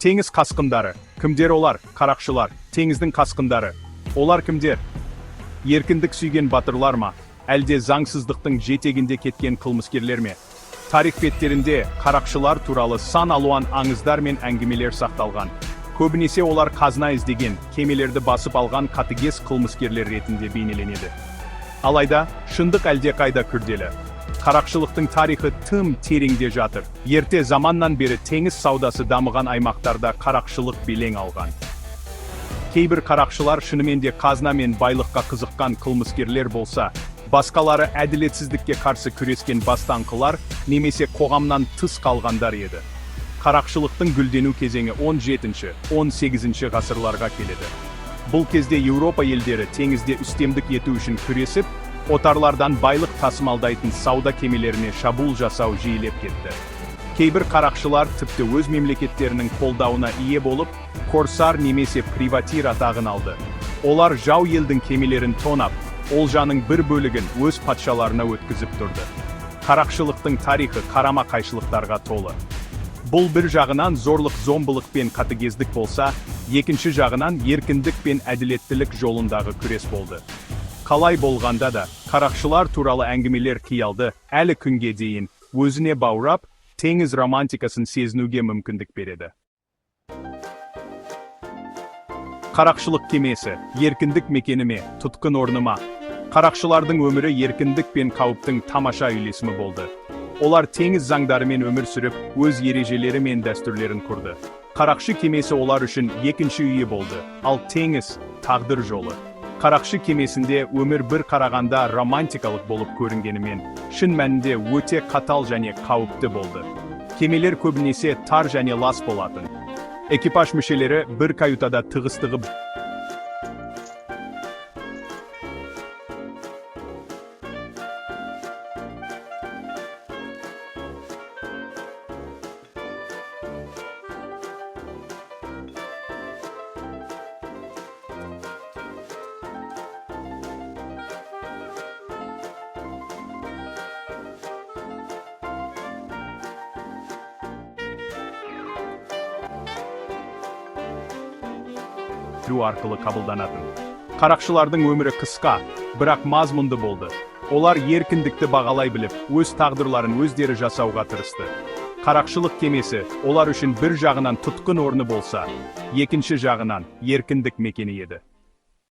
Теңіз қасқындары. Кімдер олар? Қарақшылар. Теңіздің қасқындары. Олар кімдер? Еркіндік сүйген батырлар ма? Әлде заңсыздықтың жетегінде кеткен қылмыскерлер ме? Тарих беттерінде қарақшылар туралы сан алуан аңыздар мен әңгімелер сақталған. Көбінесе олар қазына іздеген, кемелерді басып алған қатыгез қылмыскерлер ретінде бейнеленеді. Алайда, шындық әлдеқайда күрделі. Қарақшылықтың тарихы тым тереңде жатыр. Ерте заманнан бері теңіз саудасы дамыған аймақтарда қарақшылық белең алған. Кейбір қарақшылар шынымен де қазына мен байлыққа қызыққан қылмыскерлер болса, басқалары әділетсіздікке қарсы күрескен бастаңқылар немесе қоғамнан тыс қалғандар еді. Қарақшылықтың гүлдену кезеңі 17-18 ғасырларға келеді. Бұл кезде Еуропа елдері теңізде үстемдік ету үшін күресіп, отарлардан байлық тасымалдайтын сауда кемелеріне шабуыл жасау жиілеп кетті. Кейбір қарақшылар тіпті өз мемлекеттерінің қолдауына ие болып, корсар немесе приватир атағын алды. Олар жау елдің кемелерін тонап, олжаның бір бөлігін өз патшаларына өткізіп тұрды. Қарақшылықтың тарихы қарама қайшылықтарға толы. Бұл бір жағынан зорлық-зомбылық пен қатыгездік болса, екінші жағынан еркіндік пен әділеттілік жолындағы күрес болды. Қалай болғанда да, қарақшылар туралы әңгімелер қиялды әлі күнге дейін өзіне баурап, теңіз романтикасын сезінуге мүмкіндік береді. Қарақшылық кемесі, еркіндік мекені ме, тұтқын орны ма? Қарақшылардың өмірі еркіндік пен қауіптің тамаша үйлесімі болды. Олар теңіз заңдарымен өмір сүріп, өз ережелері мен дәстүрлерін құрды. Қарақшы кемесі олар үшін екінші үйі болды, ал теңіз тағдыр жолы. Қарақшы кемесінде өмір бір қарағанда романтикалық болып көрінгенімен, шын мәнінде өте қатал және қауіпті болды. Кемелер көбінесе тар және лас болатын. Экипаж мүшелері бір каютада тығыз-тығыз арқылы қабылданатын. Қарақшылардың өмірі қысқа, бірақ мазмұнды болды. Олар еркіндікті бағалай біліп, өз тағдырларын өздері жасауға тырысты. Қарақшылық кемесі олар үшін бір жағынан тұтқын орны болса, екінші жағынан еркіндік мекені еді.